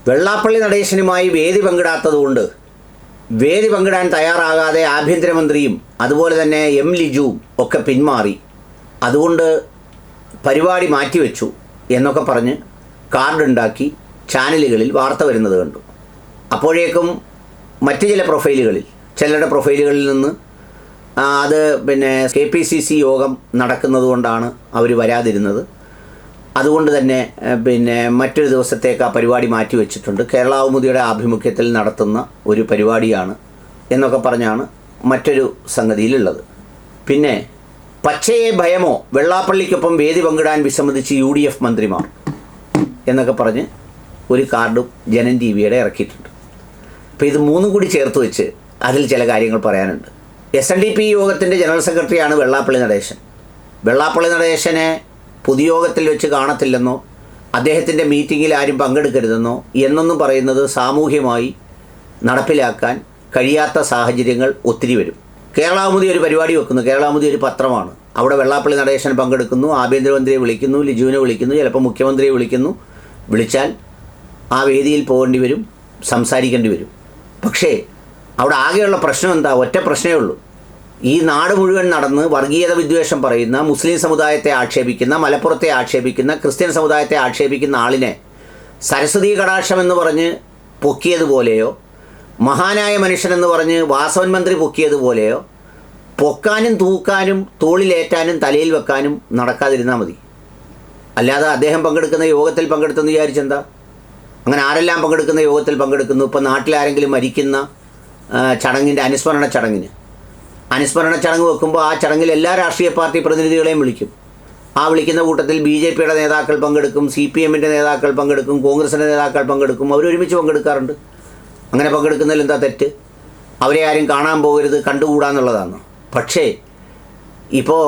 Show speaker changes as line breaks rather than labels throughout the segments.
വെള്ളാപ്പള്ളി നടേശനുമായി വേദി പങ്കിടാത്തതുകൊണ്ട്, വേദി പങ്കിടാൻ തയ്യാറാകാതെ ആഭ്യന്തരമന്ത്രിയും അതുപോലെ തന്നെ എം ലിജുവും ഒക്കെ പിന്മാറി, അതുകൊണ്ട് പരിപാടി മാറ്റിവെച്ചു എന്നൊക്കെ പറഞ്ഞ് കാർഡുണ്ടാക്കി ചാനലുകളിൽ വാർത്ത വരുന്നത് കണ്ടു. അപ്പോഴേക്കും മറ്റ് ചില പ്രൊഫൈലുകളിൽ, ചിലരുടെ പ്രൊഫൈലുകളിൽ നിന്ന് അത് KPCC യോഗം നടക്കുന്നത് കൊണ്ടാണ് അവർ വരാതിരുന്നത്, അതുകൊണ്ട് തന്നെ മറ്റൊരു ദിവസത്തേക്ക് ആ പരിപാടി മാറ്റിവെച്ചിട്ടുണ്ട്, കേരള കൗമുദിയുടെ ആഭിമുഖ്യത്തിൽ നടത്തുന്ന ഒരു പരിപാടിയാണ് എന്നൊക്കെ പറഞ്ഞാണ് മറ്റൊരു സംഗതിയിലുള്ളത്. പിന്നെ പച്ചയെ ഭയമോ, വെള്ളാപ്പള്ളിക്കൊപ്പം വേദി പങ്കിടാൻ വിസമ്മതിച്ച് UDF മന്ത്രിമാർ എന്നൊക്കെ പറഞ്ഞ് ഒരു കാർഡും ജനം TV-യുടെ ഇറക്കിയിട്ടുണ്ട്. അപ്പോൾ ഇത് മൂന്നും കൂടി ചേർത്ത് വെച്ച് അതിൽ ചില കാര്യങ്ങൾ പറയാനുണ്ട്. SNDP യോഗത്തിൻ്റെ ജനറൽ സെക്രട്ടറിയാണ് വെള്ളാപ്പള്ളി നടേശൻ. വെള്ളാപ്പള്ളി നടേശനെ പൊതുയോഗത്തിൽ വെച്ച് കാണത്തില്ലെന്നോ അദ്ദേഹത്തിൻ്റെ മീറ്റിങ്ങിൽ ആരും പങ്കെടുക്കരുതെന്നോ എന്നൊന്നും പറയുന്നത് സാമൂഹ്യമായി നടപ്പിലാക്കാൻ കഴിയാത്ത സാഹചര്യങ്ങൾ ഒത്തിരി വരും. കേരള കൗമുദി ഒരു പരിപാടി വെക്കുന്നു, കേരള കൗമുദി ഒരു പത്രമാണ്, അവിടെ വെള്ളാപ്പള്ളി നടേശൻ പങ്കെടുക്കുന്നു, ആഭ്യന്തരമന്ത്രിയെ വിളിക്കുന്നു, ലിജുവിനെ വിളിക്കുന്നു, ചിലപ്പോൾ മുഖ്യമന്ത്രിയെ വിളിക്കുന്നു. വിളിച്ചാൽ ആ വേദിയിൽ പോകേണ്ടി വരും, സംസാരിക്കേണ്ടി വരും. പക്ഷേ അവിടെ ആകെയുള്ള പ്രശ്നം എന്താ? ഒറ്റ പ്രശ്നമേ ഉള്ളൂ. ഈ നാട് മുഴുവൻ നടന്ന് വർഗീയത വിദ്വേഷം പറയുന്ന, മുസ്ലിം സമുദായത്തെ ആക്ഷേപിക്കുന്ന, മലപ്പുറത്തെ ആക്ഷേപിക്കുന്ന, ക്രിസ്ത്യൻ സമുദായത്തെ ആക്ഷേപിക്കുന്ന ആളിനെ സരസ്വതി കടാക്ഷം എന്ന് പറഞ്ഞ് പൊക്കിയതുപോലെയോ, മഹാനായ മനുഷ്യനെന്ന് പറഞ്ഞ് വാസവൻ മന്ത്രി പൊക്കിയതുപോലെയോ പൊക്കാനും തൂക്കാനും തോളിലേറ്റാനും തലയിൽ വെക്കാനും നടക്കാതിരുന്നാൽ മതി. അല്ലാതെ അദ്ദേഹം പങ്കെടുക്കുന്ന യോഗത്തിൽ പങ്കെടുത്തെന്ന് വിചാരിച്ചെന്താ? അങ്ങനെ ആരെല്ലാം പങ്കെടുക്കുന്ന യോഗത്തിൽ പങ്കെടുക്കുന്നു. ഇപ്പോൾ നാട്ടിലാരെങ്കിലും മരിക്കുന്ന ചടങ്ങിൻ്റെ അനുസ്മരണ ചടങ്ങ് വെക്കുമ്പോൾ ആ ചടങ്ങിൽ എല്ലാ രാഷ്ട്രീയ പാർട്ടി പ്രതിനിധികളെയും വിളിക്കും. ആ വിളിക്കുന്ന കൂട്ടത്തിൽ BJP-യുടെ നേതാക്കൾ പങ്കെടുക്കും, CPM-ൻ്റെ നേതാക്കൾ പങ്കെടുക്കും, കോൺഗ്രസിൻ്റെ നേതാക്കൾ പങ്കെടുക്കും. അവരൊരുമിച്ച് പങ്കെടുക്കാറുണ്ട്. അങ്ങനെ പങ്കെടുക്കുന്നതിൽ എന്താ തെറ്റ്? അവരെ ആരും കാണാൻ പോകരുത്, കണ്ടുകൂടാന്നുള്ളതാണ്. പക്ഷേ ഇപ്പോൾ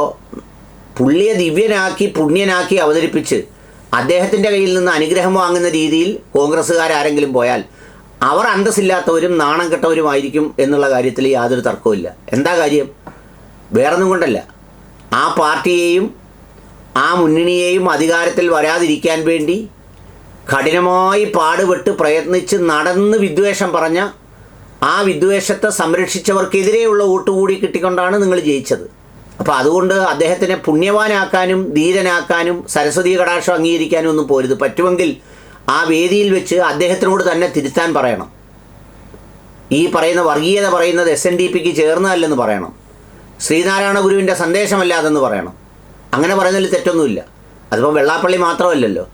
പുള്ളിയെ ദിവ്യനാക്കി പുണ്യനാക്കി അവതരിപ്പിച്ച് അദ്ദേഹത്തിൻ്റെ കയ്യിൽ നിന്ന് അനുഗ്രഹം വാങ്ങുന്ന രീതിയിൽ കോൺഗ്രസ്സുകാരെങ്കിലും പോയാൽ അവർ അന്തസ്സില്ലാത്തവരും നാണം കെട്ടവരുമായിരിക്കും എന്നുള്ള കാര്യത്തിൽ യാതൊരു തർക്കവുമില്ല. എന്താ കാര്യം? വേറൊന്നും കൊണ്ടല്ല, ആ പാർട്ടിയെയും ആ മുന്നണിയെയും അധികാരത്തിൽ വരാതിരിക്കാൻ വേണ്ടി കഠിനമായി പാടുപെട്ട് പ്രയത്നിച്ച് നടന്ന് വിദ്വേഷം പറഞ്ഞ ആ വിദ്വേഷത്തെ സംരക്ഷിച്ചവർക്കെതിരെയുള്ള വോട്ട് കൂടി കിട്ടിക്കൊണ്ടാണ് നിങ്ങൾ ജയിച്ചത്. അപ്പോൾ അതുകൊണ്ട് അദ്ദേഹത്തിനെ പുണ്യവാനാക്കാനും ധീരനാക്കാനും സരസ്വതി കടാക്ഷം അംഗീകരിക്കാനും ഒന്നും പോരുത്. പറ്റുമെങ്കിൽ ആ വേദിയിൽ വെച്ച് അദ്ദേഹത്തിനോട് തന്നെ തിരുത്താൻ പറയണം. ഈ പറയുന്ന വർഗീയത പറയുന്നത് SNDPക്ക് ചേർന്നതല്ലെന്ന് പറയണം. ശ്രീനാരായണ ഗുരുവിൻ്റെ സന്ദേശമല്ലാതെന്ന് പറയണം. അങ്ങനെ പറയുന്നതിൽ തെറ്റൊന്നുമില്ല. അതിപ്പോൾ വെള്ളാപ്പള്ളി മാത്രമല്ലല്ലോ.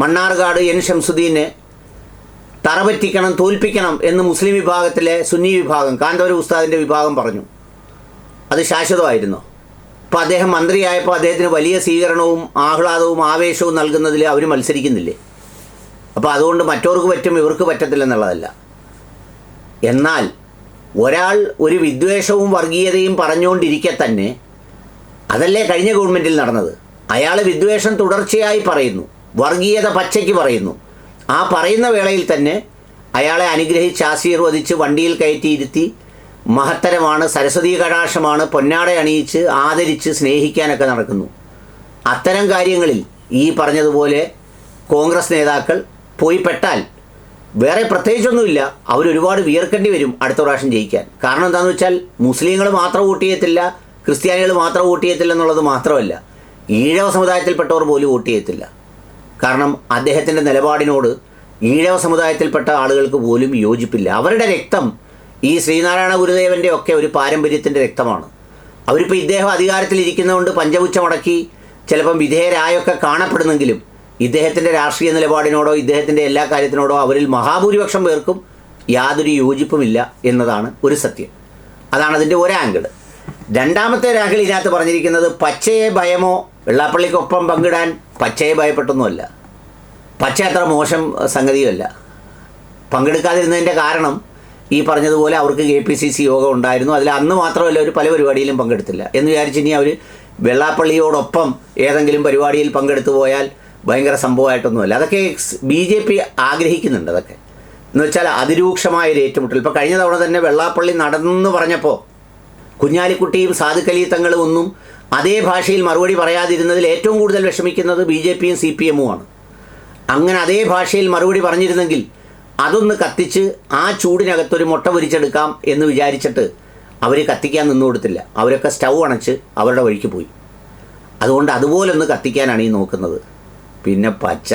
മണ്ണാർക്കാട് N ഷംസുദ്ദീനെ തറപറ്റിക്കണം, തോൽപ്പിക്കണം എന്ന് മുസ്ലിം വിഭാഗത്തിലെ സുന്നി വിഭാഗം, കാന്തപുരം ഉസ്താദിൻ്റെ വിഭാഗം പറഞ്ഞു. അത് ശാശ്വതമായിരുന്നോ? ഇപ്പോൾ അദ്ദേഹം മന്ത്രിയായപ്പോൾ അദ്ദേഹത്തിന് വലിയ സ്വീകരണവും ആഹ്ലാദവും ആവേശവും നൽകുന്നതിൽ അവർ മത്സരിക്കുന്നില്ലേ? അപ്പോൾ അതുകൊണ്ട് മറ്റവർക്ക് പറ്റും ഇവർക്ക് പറ്റത്തില്ലെന്നുള്ളതല്ല. എന്നാൽ ഒരാൾ ഒരു വിദ്വേഷവും വർഗീയതയും പറഞ്ഞുകൊണ്ടിരിക്കെ തന്നെ, അതല്ലേ കഴിഞ്ഞ ഗവൺമെൻറ്റിൽ നടന്നത്. അയാൾ വിദ്വേഷം തുടർച്ചയായി പറയുന്നു, വർഗീയത പച്ചയ്ക്ക് പറയുന്നു. ആ പറയുന്ന വേളയിൽ തന്നെ അയാളെ അനുഗ്രഹിച്ച് ആശീർവദിച്ച് വണ്ടിയിൽ കയറ്റിയിരുത്തി മഹത്തരമാണ്, സരസ്വതി കടാക്ഷമാണ്, പൊന്നാട അണിയിച്ച് ആദരിച്ച് സ്നേഹിക്കാനൊക്കെ നടക്കുന്നു. അത്തരം കാര്യങ്ങളിൽ ഈ പറഞ്ഞതുപോലെ കോൺഗ്രസ് നേതാക്കൾ പോയി പെട്ടാൽ വേറെ പ്രത്യേകിച്ചൊന്നുമില്ല, അവരൊരുപാട് വിയർക്കേണ്ടി വരും അടുത്ത പ്രാവശ്യം ജയിക്കാൻ. കാരണം എന്താണെന്ന് വെച്ചാൽ മുസ്ലിങ്ങൾ മാത്രം വോട്ട് ചെയ്യത്തില്ല, ക്രിസ്ത്യാനികൾ മാത്രം വോട്ട് ചെയ്യത്തില്ല എന്നുള്ളത് മാത്രമല്ല, ഈഴവ സമുദായത്തിൽപ്പെട്ടവർ പോലും വോട്ട് ചെയ്യത്തില്ല. കാരണം അദ്ദേഹത്തിൻ്റെ നിലപാടിനോട് ഈഴവ സമുദായത്തിൽപ്പെട്ട ആളുകൾക്ക് പോലും യോജിപ്പില്ല. അവരുടെ രക്തം ഈ ശ്രീനാരായണ ഗുരുദേവൻ്റെ ഒക്കെ ഒരു പാരമ്പര്യത്തിൻ്റെ രക്തമാണ്. അവരിപ്പോൾ ഇദ്ദേഹം അധികാരത്തിലിരിക്കുന്നതുകൊണ്ട് പഞ്ചപുച്ഛമടക്കി ചിലപ്പം വിധേയരായൊക്കെ കാണപ്പെടുന്നെങ്കിലും ഇദ്ദേഹത്തിൻ്റെ രാഷ്ട്രീയ നിലപാടിനോടോ ഇദ്ദേഹത്തിൻ്റെ എല്ലാ കാര്യത്തിനോടോ അവരിൽ മഹാഭൂരിപക്ഷം പേർക്കും യാതൊരു യോജിപ്പുമില്ല എന്നതാണ് ഒരു സത്യം. അതാണ് അതിൻ്റെ ഒരാംഗിൾ. രണ്ടാമത്തെ ഒരാംഗിൾ ഇതിനകത്ത് പറഞ്ഞിരിക്കുന്നത് പച്ചയെ ഭയമോ, വെള്ളാപ്പള്ളിക്കൊപ്പം പങ്കിടാൻ പച്ചയെ ഭയപ്പെട്ടൊന്നുമല്ല. പച്ച അത്ര മോശം സംഗതിയുമല്ല. പങ്കെടുക്കാതിരുന്നതിൻ്റെ കാരണം ഈ പറഞ്ഞതുപോലെ അവർക്ക് KPCC യോഗം ഉണ്ടായിരുന്നു. അതിൽ അന്ന് മാത്രമല്ല, ഒരു പല പരിപാടിയിലും പങ്കെടുത്തില്ല എന്ന് വിചാരിച്ച് ഇനി അവർ വെള്ളാപ്പള്ളിയോടൊപ്പം ഏതെങ്കിലും പരിപാടിയിൽ പങ്കെടുത്തു പോയാൽ ഭയങ്കര സംഭവമായിട്ടൊന്നുമല്ല. അതൊക്കെ BJP ആഗ്രഹിക്കുന്നുണ്ട്. അതൊക്കെ എന്ന് വെച്ചാൽ അതിരൂക്ഷമായൊരു ഏറ്റുമുട്ടൽ. ഇപ്പോൾ കഴിഞ്ഞ തവണ തന്നെ വെള്ളാപ്പള്ളി നടന്നെന്ന് പറഞ്ഞപ്പോൾ കുഞ്ഞാലിക്കുട്ടിയും സാദിഖലി തങ്ങളും ഒന്നും അതേ ഭാഷയിൽ മറുപടി പറയാതിരുന്നതിൽ ഏറ്റവും കൂടുതൽ വിഷമിക്കുന്നത് BJPയും CPM-ഉമാണ്. അങ്ങനെ അതേ ഭാഷയിൽ മറുപടി പറഞ്ഞിരുന്നെങ്കിൽ അതൊന്ന് കത്തിച്ച് ആ ചൂടിനകത്തൊരു മുട്ട പൊരിച്ചെടുക്കാം എന്ന് വിചാരിച്ചിട്ട് അവർ കത്തിക്കാൻ നിന്നു കൊടുത്തില്ല. അവരൊക്കെ സ്റ്റൗ അണച്ച് അവരുടെ വഴിക്ക് പോയി. അതുകൊണ്ട് അതുപോലൊന്ന് കത്തിക്കാനാണ് ഈ നോക്കുന്നത്. പിന്നെ പച്ച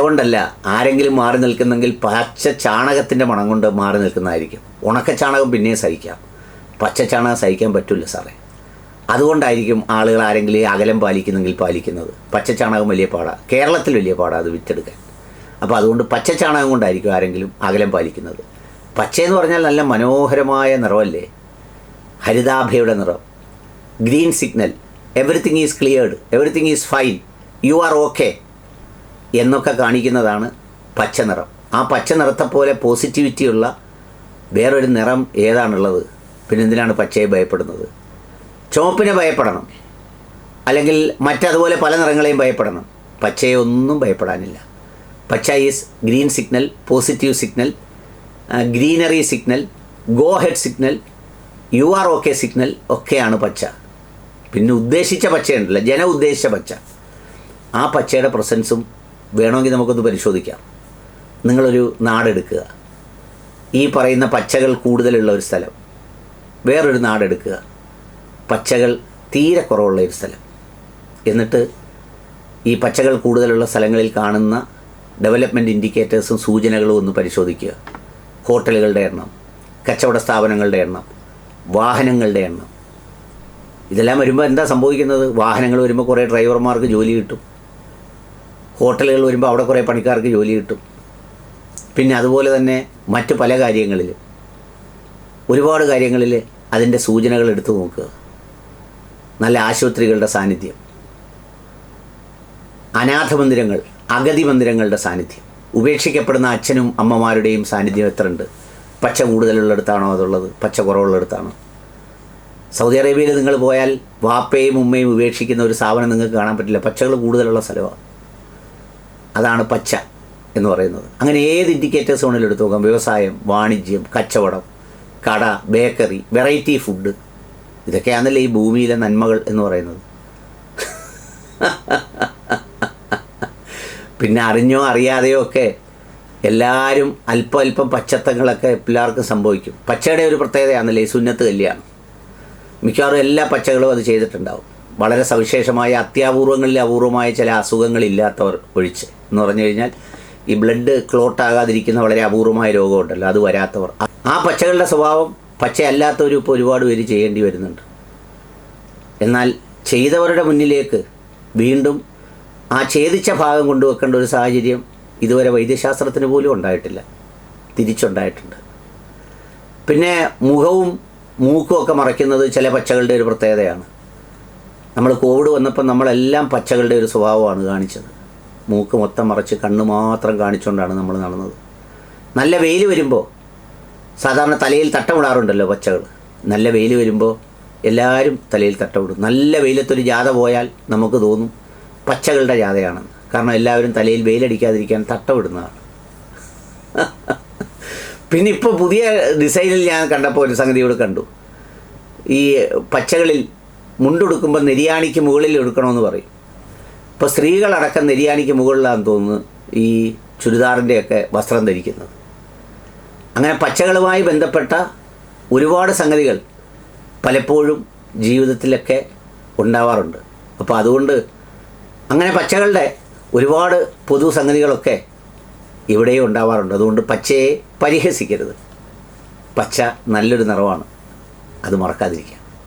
കൊണ്ടല്ല ആരെങ്കിലും മാറി നിൽക്കുന്നെങ്കിൽ പച്ച ചാണകത്തിൻ്റെ മണം കൊണ്ട് മാറി നിൽക്കുന്നതായിരിക്കും. ഉണക്ക ചാണകം പിന്നെയും സഹിക്കാം, പച്ച ചാണകം സഹിക്കാൻ പറ്റില്ല സാറേ. അതുകൊണ്ടായിരിക്കും ആളുകൾ ആരെങ്കിലും അകലം പാലിക്കുന്നെങ്കിൽ പാലിക്കുന്നത്. പച്ച ചാണകം വലിയ പാടാണ്, കേരളത്തിൽ വലിയ പാടാണ് അത് വിറ്റെടുക്കാൻ. അപ്പോൾ അതുകൊണ്ട് പച്ച ചാണകം കൊണ്ടായിരിക്കും ആരെങ്കിലും അകലം പാലിക്കുന്നത്. പച്ചയെന്ന് പറഞ്ഞാൽ നല്ല മനോഹരമായ നിറമല്ലേ, ഹരിതാഭയുടെ നിറം, green signal, everything is cleared, everything is fine, you are okay എന്നൊക്കെ കാണിക്കുന്നതാണ് പച്ച നിറം. ആ പച്ച നിറത്തെപ്പോലെ പോസിറ്റിവിറ്റിയുള്ള വേറൊരു നിറം ഏതാണുള്ളത്? പിന്നെ എന്തിനാണ് പച്ചയെ ഭയപ്പെടുന്നത്? ചുവപ്പിനെ ഭയപ്പെടണം, അല്ലെങ്കിൽ മറ്റതുപോലെ പല നിറങ്ങളെയും ഭയപ്പെടണം. പച്ചയെ ഒന്നും ഭയപ്പെടാനില്ല. പച്ച is green signal, positive signal, greenery signal, go head signal, you are okay signal ഒക്കെയാണ് പച്ച. പിന്നെ ഉദ്ദേശിച്ച പച്ചയുണ്ടല്ലോ, ജന ഉദ്ദേശിച്ച പച്ച, ആ പച്ചയുടെ പ്രസൻസും വേണമെങ്കിൽ നമുക്കൊന്ന് പരിശോധിക്കാം. നിങ്ങളൊരു നാടെടുക്കുക, ഈ പറയുന്ന പച്ചകൾ കൂടുതലുള്ള ഒരു സ്ഥലം, വേറൊരു നാടെടുക്കുക, പച്ചകൾ തീരെ കുറവുള്ള ഒരു സ്ഥലം. എന്നിട്ട് ഈ പച്ചകൾ കൂടുതലുള്ള സ്ഥലങ്ങളിൽ കാണുന്ന ഡെവലപ്മെൻറ്റ് ഇൻഡിക്കേറ്റേഴ്സും സൂചനകളും ഒന്ന് പരിശോധിക്കുക. ഹോട്ടലുകളുടെ എണ്ണം, കച്ചവട സ്ഥാപനങ്ങളുടെ എണ്ണം, വാഹനങ്ങളുടെ എണ്ണം. ഇതെല്ലാം വരുമ്പോൾ എന്താ സംഭവിക്കുന്നത്? വാഹനങ്ങൾ വരുമ്പോൾ കുറേ ഡ്രൈവർമാർക്ക് ജോലി കിട്ടും, ഹോട്ടലുകൾ വരുമ്പോൾ അവിടെ കുറേ പണിക്കാർക്ക് ജോലി കിട്ടും. പിന്നെ അതുപോലെ തന്നെ മറ്റ് പല കാര്യങ്ങളിൽ, ഒരുപാട് കാര്യങ്ങളിൽ അതിൻ്റെ സൂചനകൾ എടുത്തു നോക്കുക. നല്ല ആശുപത്രികളുടെ സാന്നിധ്യം, അനാഥ മന്ദിരങ്ങൾ, അഗതി മന്ദിരങ്ങളുടെ സാന്നിധ്യം, ഉപേക്ഷിക്കപ്പെടുന്ന അച്ഛനും അമ്മമാരുടെയും സാന്നിധ്യം എത്ര ഉണ്ട്? പച്ച കൂടുതലുള്ളിടത്താണോ അതുള്ളത്, പച്ച കുറവുള്ളിടത്താണോ? സൗദി അറേബ്യയിൽ നിങ്ങൾ പോയാൽ വാപ്പയും ഉമ്മയും ഉപേക്ഷിക്കുന്ന ഒരു സ്ഥാപനം നിങ്ങൾക്ക് കാണാൻ പറ്റില്ല. പച്ചകൾ കൂടുതലുള്ള സ്ഥലമാണ്. അതാണ് പച്ച എന്ന് പറയുന്നത്. അങ്ങനെ ഏത് ഇൻഡിക്കേറ്റേഴ്സ് വേണമെങ്കിലും എടുത്തു നോക്കാം. വ്യവസായം, വാണിജ്യം, കച്ചവടം, കട, ബേക്കറി, വെറൈറ്റി ഫുഡ്, ഇതൊക്കെയാണല്ലോ ഈ ഭൂമിയിലെ നന്മകൾ എന്ന് പറയുന്നത്. പിന്നെ അറിഞ്ഞോ അറിയാതെയോ ഒക്കെ എല്ലാവരും അല്പം പച്ചത്തങ്ങളൊക്കെ എല്ലാവർക്കും സംഭവിക്കും. പച്ചയുടെ ഒരു പ്രത്യേകതയാണല്ലേ ഈ സുന്നത്ത് കല്യാണം. മിക്കവാറും എല്ലാ പച്ചകളും അത് ചെയ്തിട്ടുണ്ടാവും. വളരെ സവിശേഷമായ അത്യാപൂർവങ്ങളിൽ അപൂർവമായ ചില അസുഖങ്ങളില്ലാത്തവർ ഒഴിച്ച് എന്ന് പറഞ്ഞു കഴിഞ്ഞാൽ ഈ ബ്ലഡ് ക്ലോട്ട് ആകാതിരിക്കുന്ന വളരെ അപൂർവമായ രോഗമുണ്ടല്ലോ, അത് വരാത്തവർ. ആ പച്ചകളുടെ സ്വഭാവം പച്ചയല്ലാത്തവരും ഇപ്പോൾ ഒരുപാട് പേര് ചെയ്യേണ്ടി വരുന്നുണ്ട്. എന്നാൽ ചെയ്തവരുടെ മുന്നിലേക്ക് വീണ്ടും ആ ഛേദിച്ച ഭാഗം കൊണ്ടുവെക്കേണ്ട ഒരു സാഹചര്യം ഇതുവരെ വൈദ്യശാസ്ത്രത്തിന് പോലും ഉണ്ടായിട്ടില്ല, തിരിച്ചുണ്ടായിട്ടുണ്ട്. പിന്നെ മുഖവും മൂക്കും ഒക്കെ മറയ്ക്കുന്നത് ചില പച്ചകളുടെ ഒരു പ്രത്യേകതയാണ്. നമ്മൾ കോവിഡ് വന്നപ്പോൾ നമ്മളെല്ലാം പച്ചകളുടെ ഒരു സ്വഭാവമാണ് കാണിച്ചത്. മൂക്ക് മൊത്തം മറച്ച് കണ്ണ് മാത്രം കാണിച്ചുകൊണ്ടാണ് നമ്മൾ നടന്നത്. നല്ല വെയിൽ വരുമ്പോൾ സാധാരണ തലയിൽ തട്ടമിടാറുണ്ടല്ലോ പച്ചകൾ. നല്ല വെയിൽ വരുമ്പോൾ എല്ലാവരും തലയിൽ തട്ടമിടും. നല്ല വെയിലത്തൊരു ജാഥ പോയാൽ നമുക്ക് തോന്നും പച്ചകളുടെ ജാഥയാണെന്ന്. കാരണം എല്ലാവരും തലയിൽ വെയിലടിക്കാതിരിക്കാൻ തട്ടമിടുന്നതാണ്. പിന്നെ ഇപ്പോൾ പുതിയ ഡിസൈനിൽ ഞാൻ കണ്ടപ്പോൾ ഒരു സംഗതി ഇവിടെ കണ്ടു. ഈ പച്ചകളിൽ മുണ്ടെടുക്കുമ്പോൾ നെരിയാണിക്ക് മുകളിൽ എടുക്കണമെന്ന് പറയും. ഇപ്പോൾ സ്ത്രീകളടക്കം നെരിയാണിക്ക് മുകളിലാണെന്ന് തോന്നുന്നു ഈ ചുരിദാറിൻ്റെയൊക്കെ വസ്ത്രം ധരിക്കുന്നത്. അങ്ങനെ പച്ചകളുമായി ബന്ധപ്പെട്ട ഒരുപാട് സംഗതികൾ പലപ്പോഴും ജീവിതത്തിലൊക്കെ ഉണ്ടാവാറുണ്ട്. അപ്പോൾ അതുകൊണ്ട് അങ്ങനെ പച്ചകളുടെ ഒരുപാട് പൊതു സംഗതികളൊക്കെ ഇവിടെയും ഉണ്ടാവാറുണ്ട്. അതുകൊണ്ട് പച്ചയെ പരിഹസിക്കരുത്. പച്ച നല്ലൊരു നിറമാണ്, അത് മറക്കാതിരിക്കുക.